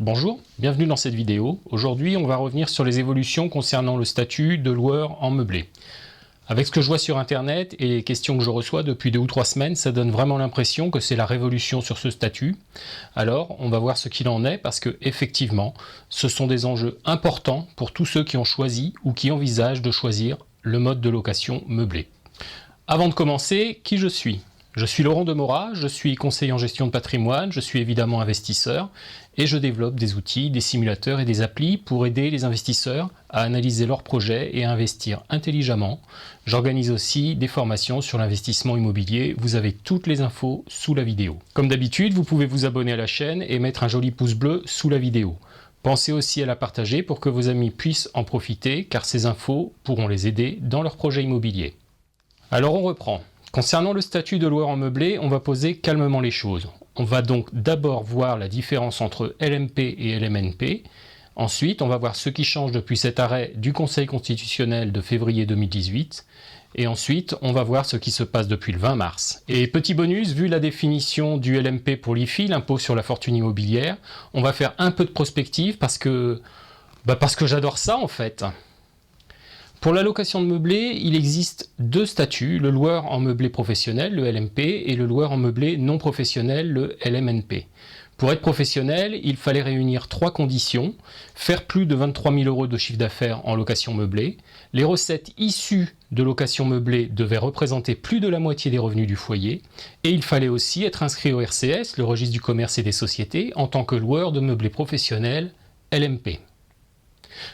Bonjour, bienvenue dans cette vidéo. Aujourd'hui, on va revenir sur les évolutions concernant le statut de loueur en meublé. Avec ce que je vois sur internet et les questions que je reçois depuis 2 ou 3 semaines, ça donne vraiment l'impression que c'est la révolution sur ce statut. Alors, on va voir ce qu'il en est parce que, effectivement, ce sont des enjeux importants pour tous ceux qui ont choisi ou qui envisagent de choisir le mode de location meublé. Avant de commencer, qui je suis ? Je suis Laurent Demora, je suis conseiller en gestion de patrimoine, je suis évidemment investisseur et je développe des outils, des simulateurs et des applis pour aider les investisseurs à analyser leurs projets et à investir intelligemment. J'organise aussi des formations sur l'investissement immobilier, vous avez toutes les infos sous la vidéo. Comme d'habitude, vous pouvez vous abonner à la chaîne et mettre un joli pouce bleu sous la vidéo. Pensez aussi à la partager pour que vos amis puissent en profiter car ces infos pourront les aider dans leurs projets immobiliers. Alors on reprend. Concernant le statut de loueur en meublé, on va poser calmement les choses. On va donc d'abord voir la différence entre LMP et LMNP. Ensuite, on va voir ce qui change depuis cet arrêt du Conseil constitutionnel de février 2018. Et ensuite, on va voir ce qui se passe depuis le 20 mars. Et petit bonus, vu la définition du LMP pour l'IFI, l'impôt sur la fortune immobilière, on va faire un peu de prospective parce que j'adore ça en fait. Pour la location de meublé, il existe 2 statuts, le loueur en meublé professionnel, le LMP, et le loueur en meublé non professionnel, le LMNP. Pour être professionnel, il fallait réunir 3 conditions, faire plus de 23 000 € de chiffre d'affaires en location meublée, les recettes issues de location meublée devaient représenter plus de la moitié des revenus du foyer, et il fallait aussi être inscrit au RCS, le registre du commerce et des sociétés, en tant que loueur de meublé professionnel, LMP.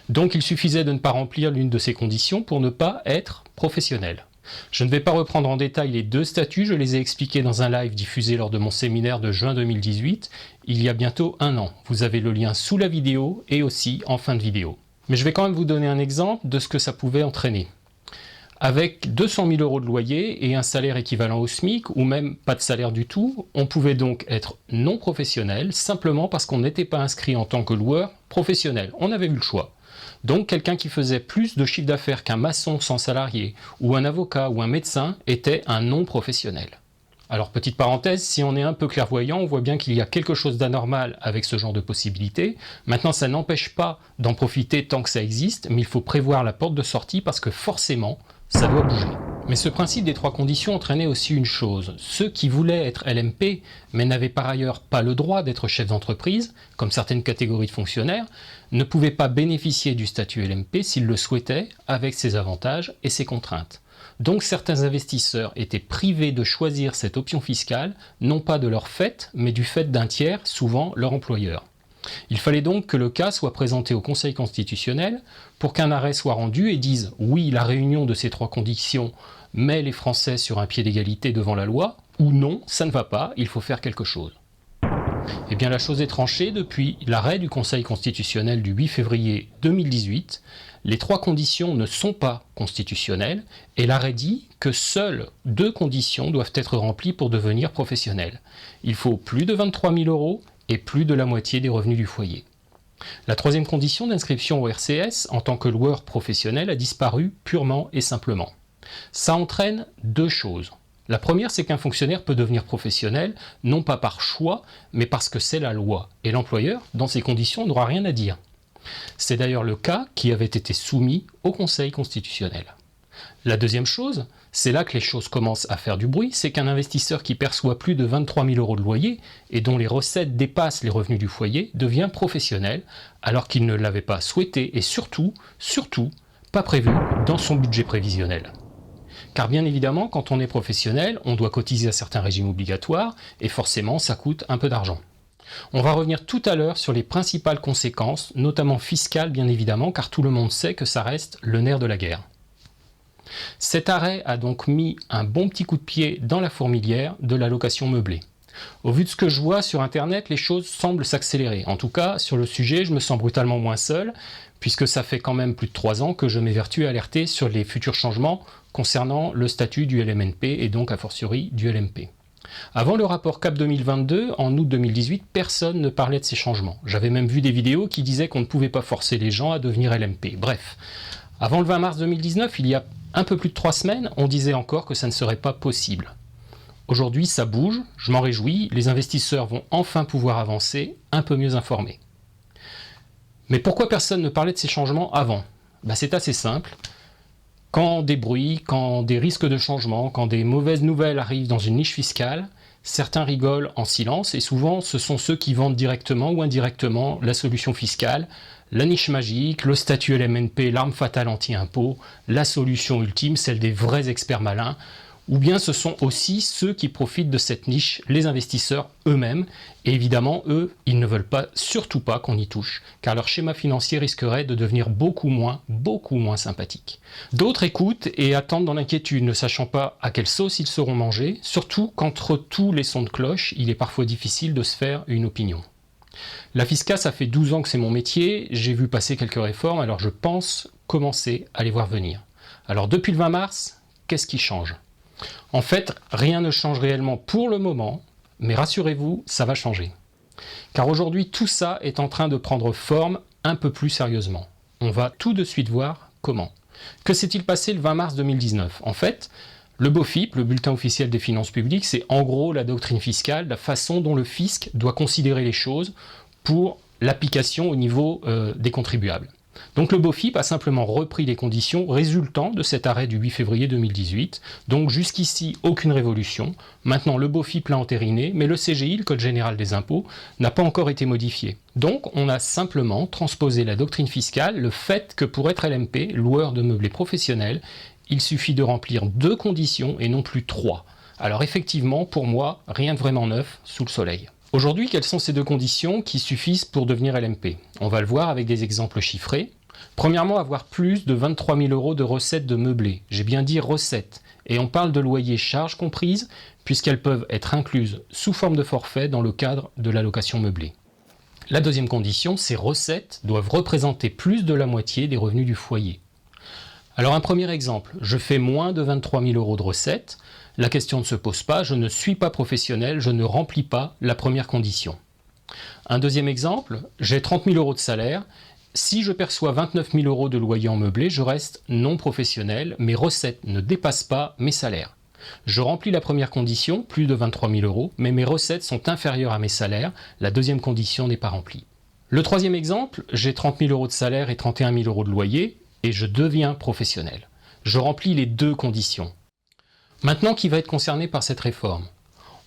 Donc il suffisait de ne pas remplir l'une de ces conditions pour ne pas être professionnel. Je ne vais pas reprendre en détail les 2 statuts, je les ai expliqués dans un live diffusé lors de mon séminaire de juin 2018, il y a bientôt 1 an. Vous avez le lien sous la vidéo et aussi en fin de vidéo. Mais je vais quand même vous donner un exemple de ce que ça pouvait entraîner. Avec 200 000 € de loyer et un salaire équivalent au SMIC, ou même pas de salaire du tout, on pouvait donc être non professionnel, simplement parce qu'on n'était pas inscrit en tant que loueur professionnel. On avait eu le choix. Donc quelqu'un qui faisait plus de chiffre d'affaires qu'un maçon sans salarié, ou un avocat ou un médecin, était un non professionnel. Alors petite parenthèse, si on est un peu clairvoyant, on voit bien qu'il y a quelque chose d'anormal avec ce genre de possibilités. Maintenant, ça n'empêche pas d'en profiter tant que ça existe, mais il faut prévoir la porte de sortie parce que forcément, ça doit bouger. Mais ce principe des 3 conditions entraînait aussi une chose. Ceux qui voulaient être LMP, mais n'avaient par ailleurs pas le droit d'être chef d'entreprise, comme certaines catégories de fonctionnaires, ne pouvaient pas bénéficier du statut LMP s'ils le souhaitaient, avec ses avantages et ses contraintes. Donc certains investisseurs étaient privés de choisir cette option fiscale, non pas de leur fait, mais du fait d'un tiers, souvent leur employeur. Il fallait donc que le cas soit présenté au Conseil constitutionnel pour qu'un arrêt soit rendu et dise « oui, la réunion de ces 3 conditions met les Français sur un pied d'égalité devant la loi » ou « non, ça ne va pas, il faut faire quelque chose ». Eh bien la chose est tranchée depuis l'arrêt du Conseil constitutionnel du 8 février 2018. Les 3 conditions ne sont pas constitutionnelles et l'arrêt dit que seules 2 conditions doivent être remplies pour devenir professionnel. Il faut plus de 23 000 € et plus de la moitié des revenus du foyer. La 3e condition d'inscription au RCS en tant que loueur professionnel a disparu purement et simplement. Ça entraîne 2 choses. La première, c'est qu'un fonctionnaire peut devenir professionnel, non pas par choix, mais parce que c'est la loi. Et l'employeur, dans ces conditions, n'aura rien à dire. C'est d'ailleurs le cas qui avait été soumis au Conseil constitutionnel. La deuxième chose, c'est là que les choses commencent à faire du bruit, c'est qu'un investisseur qui perçoit plus de 23 000 € de loyer et dont les recettes dépassent les revenus du foyer devient professionnel alors qu'il ne l'avait pas souhaité et surtout pas prévu dans son budget prévisionnel. Car bien évidemment, quand on est professionnel, on doit cotiser à certains régimes obligatoires et forcément ça coûte un peu d'argent. On va revenir tout à l'heure sur les principales conséquences, notamment fiscales bien évidemment, car tout le monde sait que ça reste le nerf de la guerre. Cet arrêt a donc mis un bon petit coup de pied dans la fourmilière de la location meublée. Au vu de ce que je vois sur internet, les choses semblent s'accélérer. En tout cas, sur le sujet, je me sens brutalement moins seul, puisque ça fait quand même plus de 3 ans que je m'évertue à alerter sur les futurs changements concernant le statut du LMNP et donc a fortiori du LMP. Avant le rapport CAP 2022, en août 2018, personne ne parlait de ces changements. J'avais même vu des vidéos qui disaient qu'on ne pouvait pas forcer les gens à devenir LMP. Bref, avant le 20 mars 2019, il y a un peu plus de 3 semaines, on disait encore que ça ne serait pas possible. Aujourd'hui, ça bouge, je m'en réjouis, les investisseurs vont enfin pouvoir avancer un peu mieux informés. Mais pourquoi personne ne parlait de ces changements avant? C'est assez simple. Quand des bruits, quand des risques de changement, quand des mauvaises nouvelles arrivent dans une niche fiscale, certains rigolent en silence et souvent ce sont ceux qui vendent directement ou indirectement la solution fiscale, la niche magique, le statut LMNP, l'arme fatale anti-impôt, la solution ultime, celle des vrais experts malins, ou bien ce sont aussi ceux qui profitent de cette niche, les investisseurs eux-mêmes, et évidemment, eux, ils ne veulent surtout pas qu'on y touche, car leur schéma financier risquerait de devenir beaucoup moins sympathique. D'autres écoutent et attendent dans l'inquiétude, ne sachant pas à quelle sauce ils seront mangés, surtout qu'entre tous les sons de cloche, il est parfois difficile de se faire une opinion. La Fisca, ça fait 12 ans que c'est mon métier, j'ai vu passer quelques réformes, alors je pense commencer à les voir venir. Alors depuis le 20 mars, qu'est-ce qui change ? En fait, rien ne change réellement pour le moment, mais rassurez-vous, ça va changer. Car aujourd'hui, tout ça est en train de prendre forme un peu plus sérieusement. On va tout de suite voir comment. Que s'est-il passé le 20 mars 2019 ? En fait, le BOFIP, le Bulletin officiel des finances publiques, c'est en gros la doctrine fiscale, la façon dont le fisc doit considérer les choses pour l'application au niveau des contribuables. Donc le BOFIP a simplement repris les conditions résultant de cet arrêt du 8 février 2018. Donc jusqu'ici, aucune révolution. Maintenant, le BOFIP l'a entériné, mais le CGI, le Code général des impôts, n'a pas encore été modifié. Donc on a simplement transposé la doctrine fiscale, le fait que pour être LMP, loueur de meublés professionnels, il suffit de remplir 2 conditions et non plus 3. Alors effectivement, pour moi, rien de vraiment neuf sous le soleil. Aujourd'hui, quelles sont ces 2 conditions qui suffisent pour devenir LMP ? On va le voir avec des exemples chiffrés. Premièrement, avoir plus de 23 000 € de recettes de meublés. J'ai bien dit recettes. Et on parle de loyers charges comprises, puisqu'elles peuvent être incluses sous forme de forfait dans le cadre de la location meublée. La deuxième condition, ces recettes doivent représenter plus de la moitié des revenus du foyer. Alors un premier exemple, je fais moins de 23 000 € de recettes. La question ne se pose pas, je ne suis pas professionnel, je ne remplis pas la première condition. Un deuxième exemple, j'ai 30 000 € de salaire. Si je perçois 29 000 € de loyer en meublé, je reste non professionnel, mes recettes ne dépassent pas mes salaires. Je remplis la première condition, plus de 23 000 €, mais mes recettes sont inférieures à mes salaires, la deuxième condition n'est pas remplie. Le troisième exemple, j'ai 30 000 € de salaire et 31 000 € de loyer, et je deviens professionnel. Je remplis les 2 conditions. Maintenant, qui va être concerné par cette réforme ?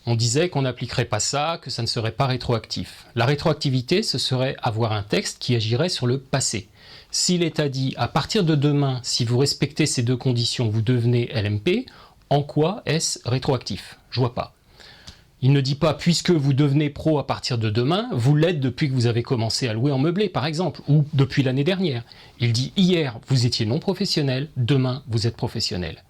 On disait qu'on n'appliquerait pas ça, que ça ne serait pas rétroactif. La rétroactivité, ce serait avoir un texte qui agirait sur le passé. Si l'État dit, à partir de demain, si vous respectez ces 2 conditions, vous devenez LMP, en quoi est-ce rétroactif ? Je vois pas. Il ne dit pas, puisque vous devenez pro à partir de demain, vous l'êtes depuis que vous avez commencé à louer en meublé, par exemple, ou depuis l'année dernière. Il dit, hier, vous étiez non professionnel, demain, vous êtes professionnel.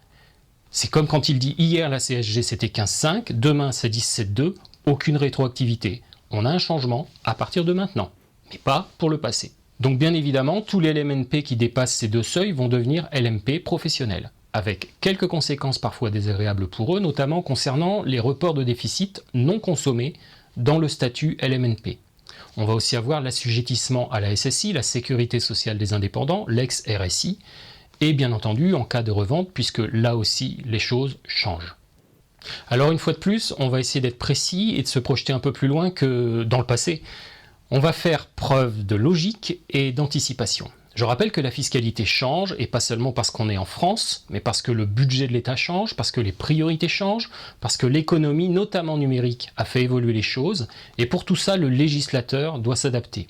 C'est comme quand il dit hier la CSG c'était 15,5, demain c'est 17,2, aucune rétroactivité. On a un changement à partir de maintenant, mais pas pour le passé. Donc bien évidemment, tous les LMNP qui dépassent ces 2 seuils vont devenir LMP professionnels, avec quelques conséquences parfois désagréables pour eux, notamment concernant les reports de déficit non consommés dans le statut LMNP. On va aussi avoir l'assujettissement à la SSI, la Sécurité sociale des indépendants, l'ex-RSI, et bien entendu en cas de revente, puisque là aussi les choses changent. Alors une fois de plus, on va essayer d'être précis et de se projeter un peu plus loin que dans le passé. On va faire preuve de logique et d'anticipation. Je rappelle que la fiscalité change, et pas seulement parce qu'on est en France, mais parce que le budget de l'État change, parce que les priorités changent, parce que l'économie, notamment numérique, a fait évoluer les choses, et pour tout ça, le législateur doit s'adapter.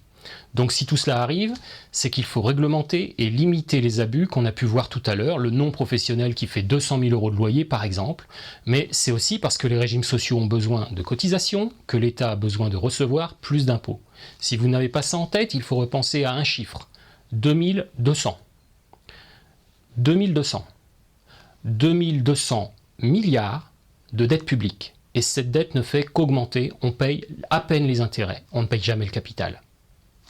Donc si tout cela arrive, c'est qu'il faut réglementer et limiter les abus qu'on a pu voir tout à l'heure, le non-professionnel qui fait 200 000 € de loyer par exemple, mais c'est aussi parce que les régimes sociaux ont besoin de cotisations, que l'État a besoin de recevoir plus d'impôts. Si vous n'avez pas ça en tête, il faut repenser à un chiffre, 2200. 2200. 2200 milliards de dette publique. Et cette dette ne fait qu'augmenter, on paye à peine les intérêts, on ne paye jamais le capital.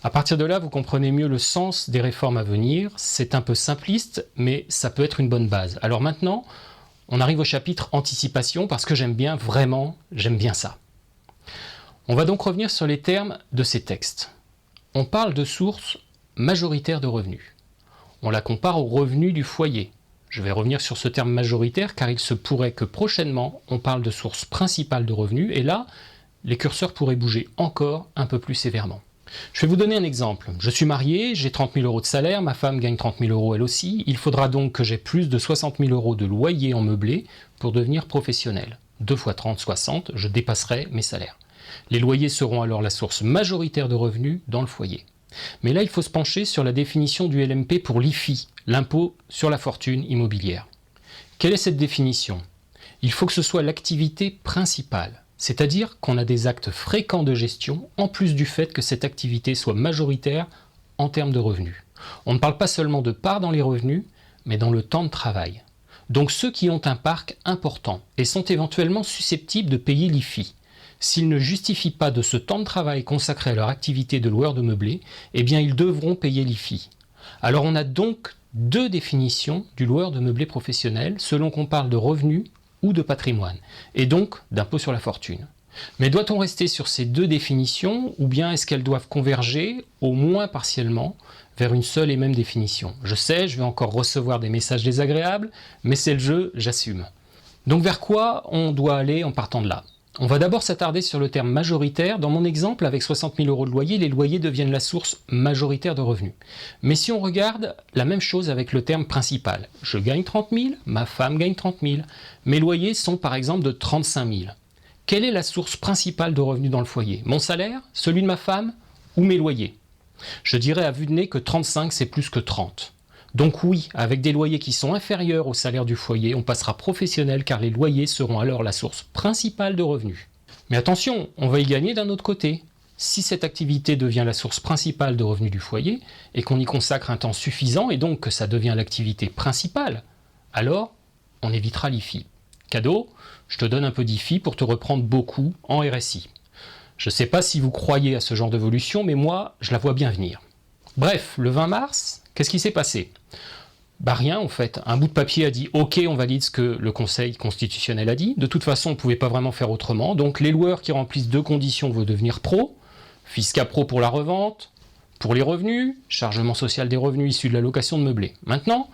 À partir de là, vous comprenez mieux le sens des réformes à venir. C'est un peu simpliste, mais ça peut être une bonne base. Alors maintenant, on arrive au chapitre anticipation, parce que j'aime bien ça. On va donc revenir sur les termes de ces textes. On parle de sources majoritaires de revenus. On la compare aux revenus du foyer. Je vais revenir sur ce terme majoritaire, car il se pourrait que prochainement, on parle de sources principales de revenus, et là, les curseurs pourraient bouger encore un peu plus sévèrement. Je vais vous donner un exemple. Je suis marié, j'ai 30 000 € de salaire, ma femme gagne 30 000 € elle aussi. Il faudra donc que j'ai plus de 60 000 € de loyer en meublé pour devenir professionnel. 2 fois 30, 60, je dépasserai mes salaires. Les loyers seront alors la source majoritaire de revenus dans le foyer. Mais là, il faut se pencher sur la définition du LMP pour l'IFI, l'impôt sur la fortune immobilière. Quelle est cette définition? Il faut que ce soit l'activité principale, c'est-à-dire qu'on a des actes fréquents de gestion, en plus du fait que cette activité soit majoritaire en termes de revenus. On ne parle pas seulement de part dans les revenus, mais dans le temps de travail. Donc ceux qui ont un parc important et sont éventuellement susceptibles de payer l'IFI, s'ils ne justifient pas de ce temps de travail consacré à leur activité de loueur de meublé, eh bien ils devront payer l'IFI. Alors on a donc deux définitions du loueur de meublé professionnel selon qu'on parle de revenus ou de patrimoine, et donc d'impôt sur la fortune. Mais doit-on rester sur ces deux définitions, ou bien est-ce qu'elles doivent converger, au moins partiellement, vers une seule et même définition? Je sais, je vais encore recevoir des messages désagréables, mais c'est le jeu, j'assume. Donc vers quoi on doit aller en partant de là? On va d'abord s'attarder sur le terme majoritaire. Dans mon exemple, avec 60 000 € de loyer, les loyers deviennent la source majoritaire de revenus. Mais si on regarde la même chose avec le terme principal, je gagne 30 000, ma femme gagne 30 000, mes loyers sont par exemple de 35 000. Quelle est la source principale de revenus dans le foyer? Mon salaire, celui de ma femme ou mes loyers? Je dirais à vue de nez que 35 c'est plus que 30. Donc oui, avec des loyers qui sont inférieurs au salaire du foyer, on passera professionnel car les loyers seront alors la source principale de revenus. Mais attention, on va y gagner d'un autre côté. Si cette activité devient la source principale de revenus du foyer et qu'on y consacre un temps suffisant et donc que ça devient l'activité principale, alors on évitera l'IFI. Cadeau, je te donne un peu d'IFI pour te reprendre beaucoup en RSI. Je ne sais pas si vous croyez à ce genre d'évolution, mais moi, je la vois bien venir. Bref, le 20 mars, qu'est-ce qui s'est passé? Rien en fait. Un bout de papier a dit « Ok, on valide ce que le Conseil constitutionnel a dit ». De toute façon, on ne pouvait pas vraiment faire autrement. Donc les loueurs qui remplissent deux conditions vont devenir pro. Fisca pro pour la revente, pour les revenus, chargement social des revenus issus de la location de meublé. Maintenant,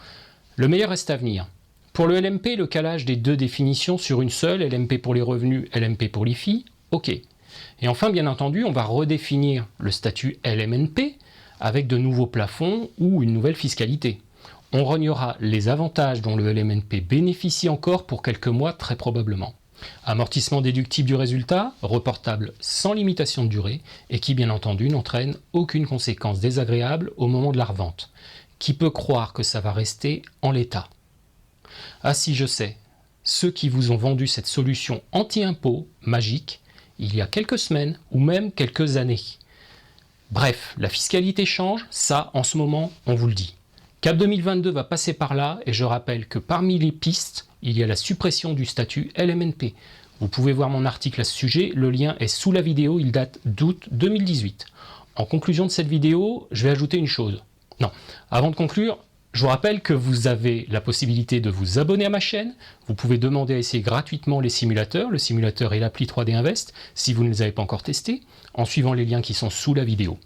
le meilleur reste à venir. Pour le LMP, le calage des deux définitions sur une seule, LMP pour les revenus, LMP pour l'IFI, ok. Et enfin, bien entendu, on va redéfinir le statut LMNP avec de nouveaux plafonds ou une nouvelle fiscalité. On rognera les avantages dont le LMNP bénéficie encore pour quelques mois très probablement. Amortissement déductible du résultat, reportable sans limitation de durée et qui bien entendu n'entraîne aucune conséquence désagréable au moment de la revente. Qui peut croire que ça va rester en l'état? Ah si, je sais, ceux qui vous ont vendu cette solution anti-impôt magique il y a quelques semaines ou même quelques années. Bref, la fiscalité change, ça en ce moment on vous le dit. Cap 2022 va passer par là et je rappelle que parmi les pistes, il y a la suppression du statut LMNP. Vous pouvez voir mon article à ce sujet, le lien est sous la vidéo, il date d'août 2018. En conclusion de cette vidéo, je vais ajouter une chose. Non, avant de conclure, je vous rappelle que vous avez la possibilité de vous abonner à ma chaîne. Vous pouvez demander à essayer gratuitement les simulateurs, le simulateur et l'appli 3D Invest, si vous ne les avez pas encore testés, en suivant les liens qui sont sous la vidéo.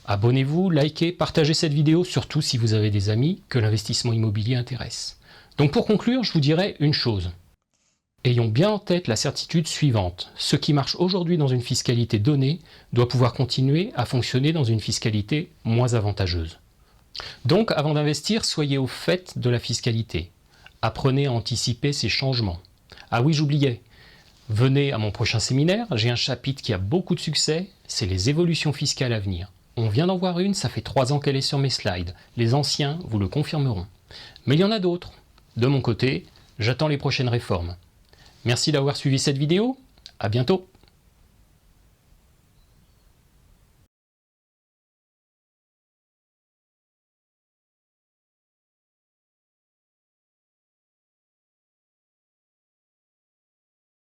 Abonnez-vous, likez, partagez cette vidéo, surtout si vous avez des amis que l'investissement immobilier intéresse. Donc pour conclure, je vous dirais une chose. Ayons bien en tête la certitude suivante. Ce qui marche aujourd'hui dans une fiscalité donnée doit pouvoir continuer à fonctionner dans une fiscalité moins avantageuse. Donc, avant d'investir, soyez au fait de la fiscalité. Apprenez à anticiper ces changements. Ah oui, j'oubliais. Venez à mon prochain séminaire, j'ai un chapitre qui a beaucoup de succès, c'est les évolutions fiscales à venir. On vient d'en voir une, ça fait 3 ans qu'elle est sur mes slides. Les anciens vous le confirmeront. Mais il y en a d'autres. De mon côté, j'attends les prochaines réformes. Merci d'avoir suivi cette vidéo, à bientôt.